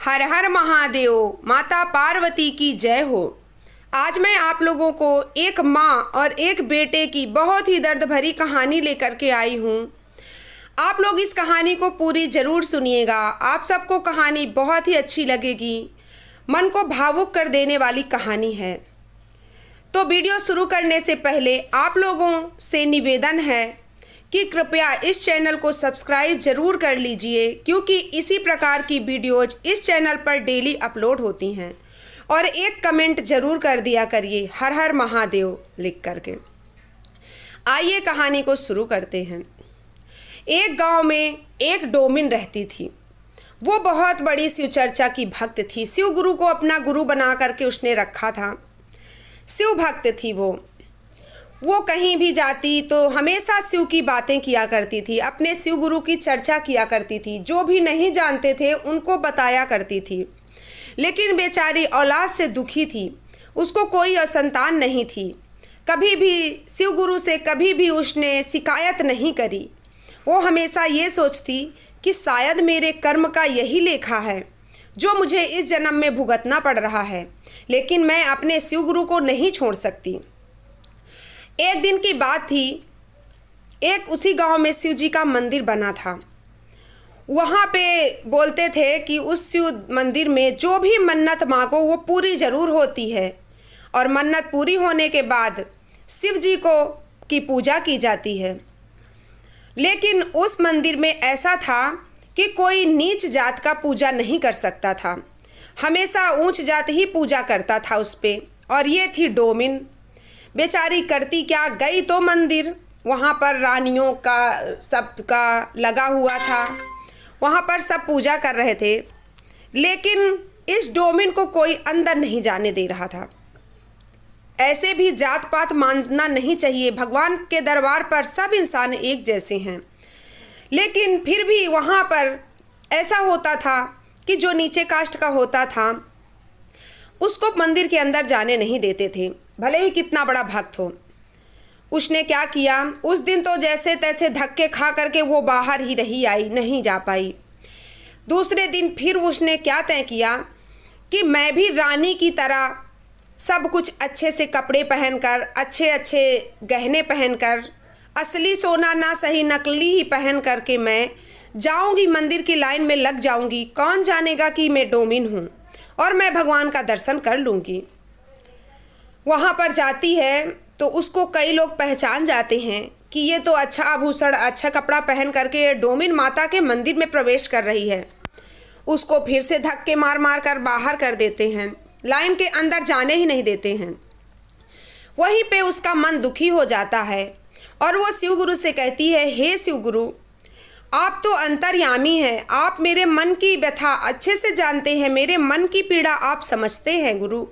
हर हर महादेव, माता पार्वती की जय हो। आज मैं आप लोगों को एक माँ और एक बेटे की बहुत ही दर्द भरी कहानी लेकर के आई हूँ। आप लोग इस कहानी को पूरी ज़रूर सुनिएगा। आप सबको कहानी बहुत ही अच्छी लगेगी। मन को भावुक कर देने वाली कहानी है। तो वीडियो शुरू करने से पहले आप लोगों से निवेदन है कि कृपया इस चैनल को सब्सक्राइब ज़रूर कर लीजिए, क्योंकि इसी प्रकार की वीडियोज इस चैनल पर डेली अपलोड होती हैं। और एक कमेंट ज़रूर कर दिया करिए हर हर महादेव लिख करके। आइए कहानी को शुरू करते हैं। एक गांव में एक डोमिन रहती थी। वो बहुत बड़ी शिव चर्चा की भक्त थी। शिव गुरु को अपना गुरु बना करके उसने रखा था। शिव भक्त थी वो कहीं भी जाती तो हमेशा शिव की बातें किया करती थी, अपने शिव गुरु की चर्चा किया करती थी, जो भी नहीं जानते थे उनको बताया करती थी। लेकिन बेचारी औलाद से दुखी थी, उसको कोई संतान नहीं थी। कभी भी शिव गुरु से कभी भी उसने शिकायत नहीं करी। वो हमेशा ये सोचती कि शायद मेरे कर्म का यही लेखा है जो मुझे इस जन्म में भुगतना पड़ रहा है, लेकिन मैं अपने शिव गुरु को नहीं छोड़ सकती। एक दिन की बात थी, एक उसी गांव में शिव जी का मंदिर बना था। वहाँ पे बोलते थे कि उस शिव मंदिर में जो भी मन्नत मांगो वो पूरी ज़रूर होती है, और मन्नत पूरी होने के बाद शिव जी को की पूजा की जाती है। लेकिन उस मंदिर में ऐसा था कि कोई नीच जात का पूजा नहीं कर सकता था, हमेशा ऊंच जात ही पूजा करता था उस पे। और ये थी डोमिन। बेचारी करती क्या, गई तो मंदिर, वहाँ पर रानियों का सब का लगा हुआ था, वहाँ पर सब पूजा कर रहे थे, लेकिन इस डोमिन को कोई अंदर नहीं जाने दे रहा था। ऐसे भी जात पात मानना नहीं चाहिए, भगवान के दरबार पर सब इंसान एक जैसे हैं। लेकिन फिर भी वहाँ पर ऐसा होता था कि जो नीचे कास्ट का होता था उसको मंदिर के अंदर जाने नहीं देते थे, भले ही कितना बड़ा भक्त हो। उसने क्या किया, उस दिन तो जैसे तैसे धक्के खा करके वो बाहर ही रही आई, नहीं जा पाई। दूसरे दिन फिर उसने क्या तय किया कि मैं भी रानी की तरह सब कुछ अच्छे से कपड़े पहनकर, अच्छे अच्छे गहने पहनकर, असली सोना ना सही नकली ही पहन करके मैं जाऊंगी, मंदिर की लाइन में लग जाऊंगी। कौन जानेगा कि मैं डोमिन हूँ, और मैं भगवान का दर्शन कर लूँगी। वहाँ पर जाती है तो उसको कई लोग पहचान जाते हैं कि ये तो अच्छा आभूषण, अच्छा कपड़ा पहन करके डोमिन माता के मंदिर में प्रवेश कर रही है। उसको फिर से धक्के मार मार कर बाहर कर देते हैं, लाइन के अंदर जाने ही नहीं देते हैं। वहीं पे उसका मन दुखी हो जाता है और वो शिव गुरु से कहती है, हे शिव गुरु, आप तो अंतर्यामी हैं, आप मेरे मन की व्यथा अच्छे से जानते हैं, मेरे मन की पीड़ा आप समझते हैं गुरु,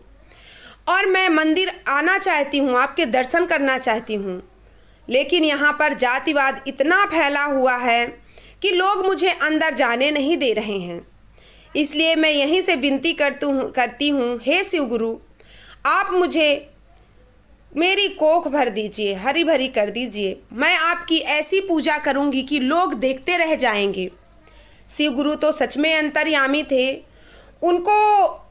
और मैं मंदिर आना चाहती हूँ, आपके दर्शन करना चाहती हूँ। लेकिन यहाँ पर जातिवाद इतना फैला हुआ है कि लोग मुझे अंदर जाने नहीं दे रहे हैं। इसलिए मैं यहीं से विनती करती हूँ, हे शिव गुरु, आप मुझे मेरी कोख भर दीजिए, हरी भरी कर दीजिए। मैं आपकी ऐसी पूजा करूँगी कि लोग देखते रह जाएंगे। शिव गुरु तो सच में अंतर्यामी थे। उनको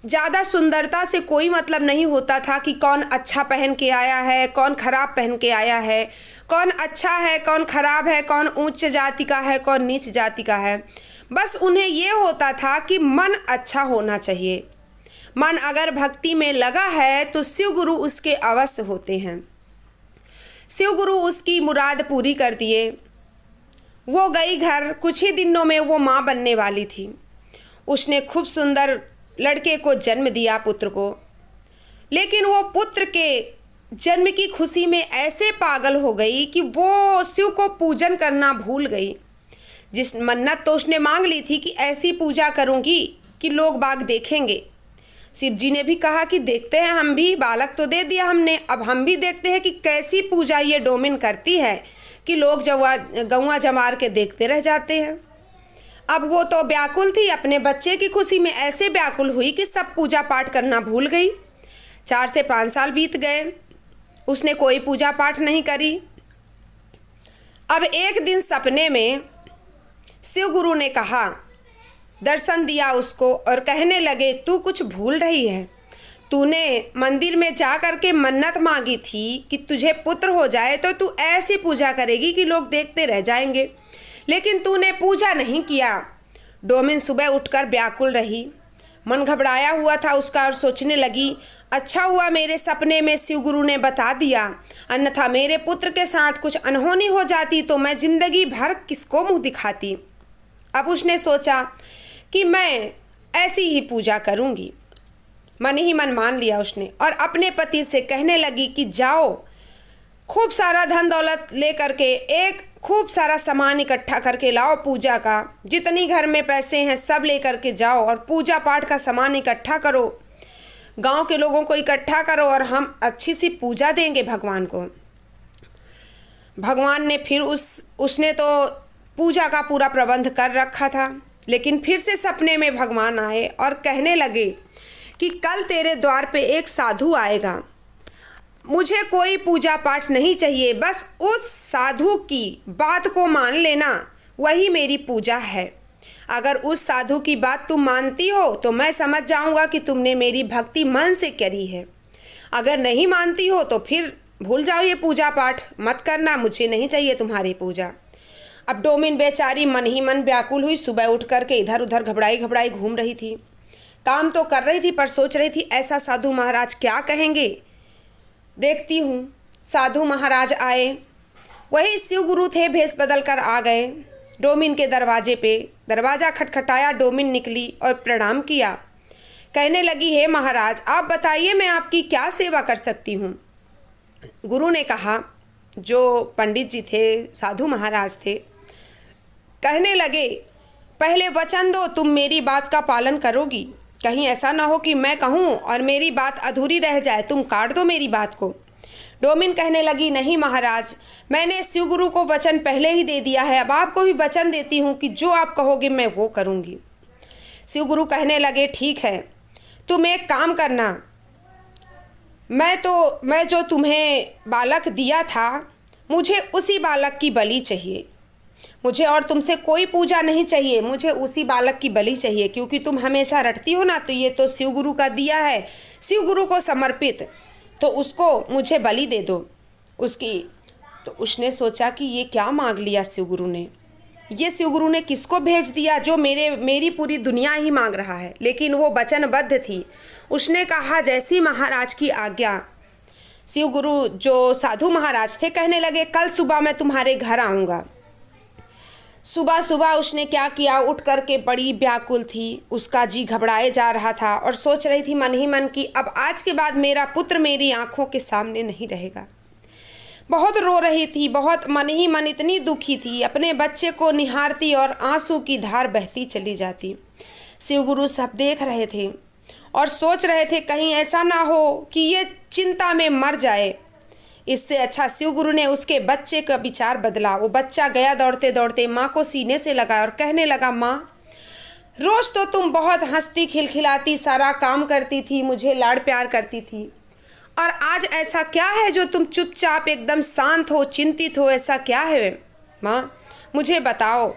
ज़्यादा सुंदरता से कोई मतलब नहीं होता था कि कौन अच्छा पहन के आया है, कौन खराब पहन के आया है, कौन अच्छा है, कौन खराब है, कौन उच्च जाति का है, कौन नीच जाति का है। बस उन्हें ये होता था कि मन अच्छा होना चाहिए। मन अगर भक्ति में लगा है तो शिव गुरु उसके अवश्य होते हैं। शिव गुरु उसकी मुराद पूरी कर दिए। वो गई घर, कुछ ही दिनों में वो माँ बनने वाली थी। उसने खूब सुंदर लड़के को जन्म दिया, पुत्र को। लेकिन वो पुत्र के जन्म की खुशी में ऐसे पागल हो गई कि वो शिव को पूजन करना भूल गई। जिस मन्नत तो उसने मांग ली थी कि ऐसी पूजा करूँगी कि लोग बाग देखेंगे। शिव जी ने भी कहा कि देखते हैं, हम भी बालक तो दे दिया हमने, अब हम भी देखते हैं कि कैसी पूजा ये डोमिन करती है कि लोग गौवा जमार के देखते रह जाते हैं। अब वो तो व्याकुल थी, अपने बच्चे की खुशी में ऐसे व्याकुल हुई कि सब पूजा पाठ करना भूल गई। 4 से 5 साल बीत गए, उसने कोई पूजा पाठ नहीं करी। अब एक दिन सपने में शिव गुरु ने कहा, दर्शन दिया उसको और कहने लगे, तू कुछ भूल रही है। तूने मंदिर में जा कर के मन्नत मांगी थी कि तुझे पुत्र हो जाए, तो तू ऐसी पूजा करेगी कि लोग देखते रह जाएंगे, लेकिन तूने पूजा नहीं किया। डोमिन सुबह उठकर व्याकुल रही, मन घबराया हुआ था उसका और सोचने लगी, अच्छा हुआ मेरे सपने में शिव गुरु ने बता दिया, अन्यथा मेरे पुत्र के साथ कुछ अनहोनी हो जाती तो मैं जिंदगी भर किसको मुंह दिखाती। अब उसने सोचा कि मैं ऐसी ही पूजा करूंगी। मन ही मन मान लिया उसने और अपने पति से कहने लगी कि जाओ, खूब सारा धन दौलत ले करके एक खूब सारा सामान इकट्ठा करके लाओ, पूजा का जितनी घर में पैसे हैं सब ले करके जाओ और पूजा पाठ का सामान इकट्ठा करो, गांव के लोगों को इकट्ठा करो और हम अच्छी सी पूजा देंगे भगवान को। भगवान ने फिर उसने तो पूजा का पूरा प्रबंध कर रखा था, लेकिन फिर से सपने में भगवान आए और कहने लगे कि कल तेरे द्वार पे एक साधु आएगा, मुझे कोई पूजा पाठ नहीं चाहिए, बस उस साधु की बात को मान लेना, वही मेरी पूजा है। अगर उस साधु की बात तुम मानती हो तो मैं समझ जाऊंगा कि तुमने मेरी भक्ति मन से करी है। अगर नहीं मानती हो तो फिर भूल जाओ, ये पूजा पाठ मत करना, मुझे नहीं चाहिए तुम्हारी पूजा। अब डोमिन बेचारी मन ही मन व्याकुल हुई, सुबह उठ करके इधर उधर घबराई घबराई घूम रही थी। काम तो कर रही थी पर सोच रही थी ऐसा साधु महाराज क्या कहेंगे। देखती हूँ साधु महाराज आए, वही शिव गुरु थे, भेष बदल कर आ गए डोमिन के दरवाजे पे। दरवाज़ा खटखटाया, डोमिन निकली और प्रणाम किया। कहने लगी, हे महाराज आप बताइए मैं आपकी क्या सेवा कर सकती हूँ। गुरु ने कहा, जो पंडित जी थे, साधु महाराज थे, कहने लगे, पहले वचन दो तुम मेरी बात का पालन करोगी, कहीं ऐसा ना हो कि मैं कहूँ और मेरी बात अधूरी रह जाए, तुम काट दो मेरी बात को। डोमिन कहने लगी, नहीं महाराज, मैंने शिव गुरु को वचन पहले ही दे दिया है, अब आपको भी वचन देती हूँ कि जो आप कहोगे मैं वो करूँगी। शिव गुरु कहने लगे, ठीक है, तुम एक काम करना, मैं जो तुम्हें बालक दिया था, मुझे उसी बालक की बलि चाहिए, मुझे और तुमसे कोई पूजा नहीं चाहिए, मुझे उसी बालक की बलि चाहिए, क्योंकि तुम हमेशा रटती हो ना, तो ये तो शिव गुरु का दिया है, शिव गुरु को समर्पित, तो उसको मुझे बलि दे दो उसकी। तो उसने सोचा कि ये क्या मांग लिया शिव गुरु ने, ये शिव गुरु ने किसको भेज दिया जो मेरी पूरी दुनिया ही मांग रहा है। लेकिन वो वचनबद्ध थी, उसने कहा जैसी महाराज की आज्ञा। शिव गुरु जो साधु महाराज थे कहने लगे, कल सुबह मैं तुम्हारे घर आऊँगा। सुबह सुबह उसने क्या किया, उठ कर के बड़ी व्याकुल थी, उसका जी घबराए जा रहा था और सोच रही थी मन ही मन कि अब आज के बाद मेरा पुत्र मेरी आंखों के सामने नहीं रहेगा। बहुत रो रही थी, बहुत मन ही मन इतनी दुखी थी, अपने बच्चे को निहारती और आंसू की धार बहती चली जाती। शिव गुरु सब देख रहे थे और सोच रहे थे कहीं ऐसा ना हो कि ये चिंता में मर जाए। इससे अच्छा शिव गुरु ने उसके बच्चे का विचार बदला। वो बच्चा गया दौड़ते दौड़ते माँ को सीने से लगाया और कहने लगा, माँ रोज़ तो तुम बहुत हंसती खिलखिलाती सारा काम करती थी, मुझे लाड़ प्यार करती थी, और आज ऐसा क्या है जो तुम चुपचाप एकदम शांत हो, चिंतित हो, ऐसा क्या है माँ, मुझे बताओ।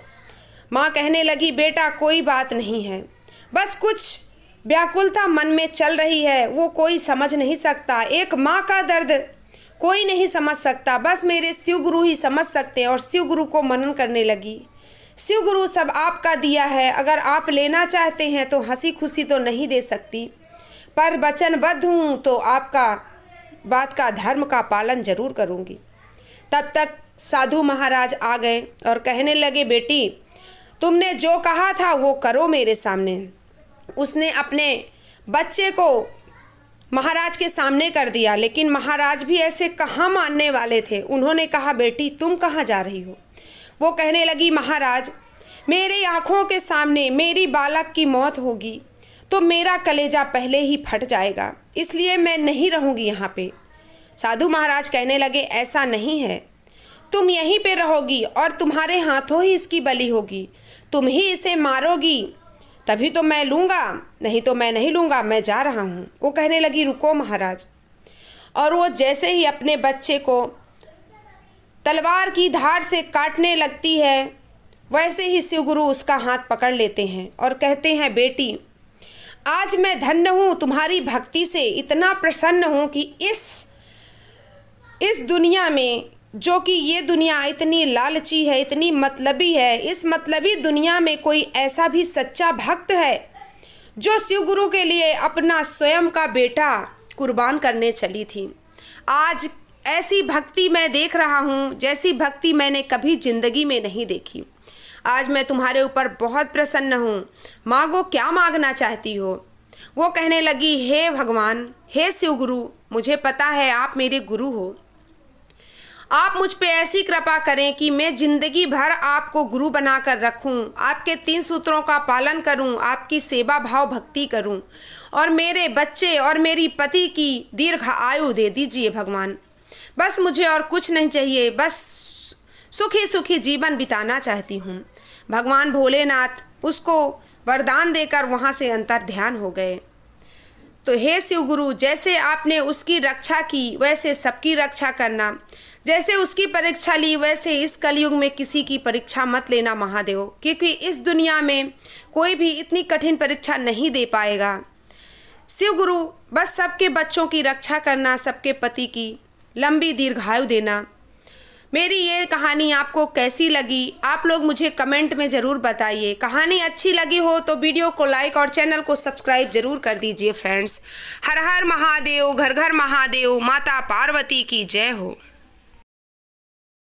माँ कहने लगी, बेटा कोई बात नहीं है, बस कुछ व्याकुलता मन में चल रही है, वो कोई समझ नहीं सकता, एक माँ का दर्द कोई नहीं समझ सकता, बस मेरे शिव गुरु ही समझ सकते हैं। और शिव गुरु को मनन करने लगी, शिव गुरु सब आपका दिया है, अगर आप लेना चाहते हैं तो हंसी खुशी तो नहीं दे सकती, पर वचनबद्ध हूँ तो आपका बात का धर्म का पालन जरूर करूँगी। तब तक साधु महाराज आ गए और कहने लगे, बेटी तुमने जो कहा था वो करो मेरे सामने। उसने अपने बच्चे को महाराज के सामने कर दिया, लेकिन महाराज भी ऐसे कहाँ मानने वाले थे। उन्होंने कहा, बेटी तुम कहाँ जा रही हो। वो कहने लगी, महाराज मेरी आँखों के सामने मेरी बालक की मौत होगी तो मेरा कलेजा पहले ही फट जाएगा, इसलिए मैं नहीं रहूँगी यहाँ पे। साधु महाराज कहने लगे, ऐसा नहीं है, तुम यहीं पे रहोगी और तुम्हारे हाथों ही इसकी बलि होगी, तुम ही इसे मारोगी तभी तो मैं लूँगा, नहीं तो मैं नहीं लूँगा, मैं जा रहा हूँ। वो कहने लगी, रुको महाराज। और वो जैसे ही अपने बच्चे को तलवार की धार से काटने लगती है वैसे ही शिव गुरु उसका हाथ पकड़ लेते हैं और कहते हैं, बेटी आज मैं धन्य हूँ, तुम्हारी भक्ति से इतना प्रसन्न हूँ कि इस दुनिया में, जो कि ये दुनिया इतनी लालची है, इतनी मतलबी है, इस मतलबी दुनिया में कोई ऐसा भी सच्चा भक्त है जो शिव गुरु के लिए अपना स्वयं का बेटा कुर्बान करने चली थी। आज ऐसी भक्ति मैं देख रहा हूँ जैसी भक्ति मैंने कभी जिंदगी में नहीं देखी। आज मैं तुम्हारे ऊपर बहुत प्रसन्न हूँ, मांगो क्या मांगना चाहती हो। वो कहने लगी, हे भगवान, हे शिव गुरु, मुझे पता है आप मेरे गुरु हो। आप मुझ पे ऐसी कृपा करें कि मैं जिंदगी भर आपको गुरु बनाकर रखूं, आपके 3 सूत्रों का पालन करूं, आपकी सेवा भाव भक्ति करूं और मेरे बच्चे और मेरी पति की दीर्घ आयु दे दीजिए भगवान। बस मुझे और कुछ नहीं चाहिए, बस सुखी सुखी जीवन बिताना चाहती हूँ। भगवान भोलेनाथ उसको वरदान देकर वहाँ से अंतर ध्यान हो गए। तो हे शिव गुरु, जैसे आपने उसकी रक्षा की वैसे सबकी रक्षा करना, जैसे उसकी परीक्षा ली वैसे इस कलयुग में किसी की परीक्षा मत लेना महादेव, क्योंकि इस दुनिया में कोई भी इतनी कठिन परीक्षा नहीं दे पाएगा। शिव गुरु, बस सबके बच्चों की रक्षा करना, सबके पति की लंबी दीर्घायु देना। मेरी ये कहानी आपको कैसी लगी, आप लोग मुझे कमेंट में ज़रूर बताइए। कहानी अच्छी लगी हो तो वीडियो को लाइक और चैनल को सब्सक्राइब ज़रूर कर दीजिए फ्रेंड्स। हर हर महादेव, घर घर महादेव, माता पार्वती की जय हो।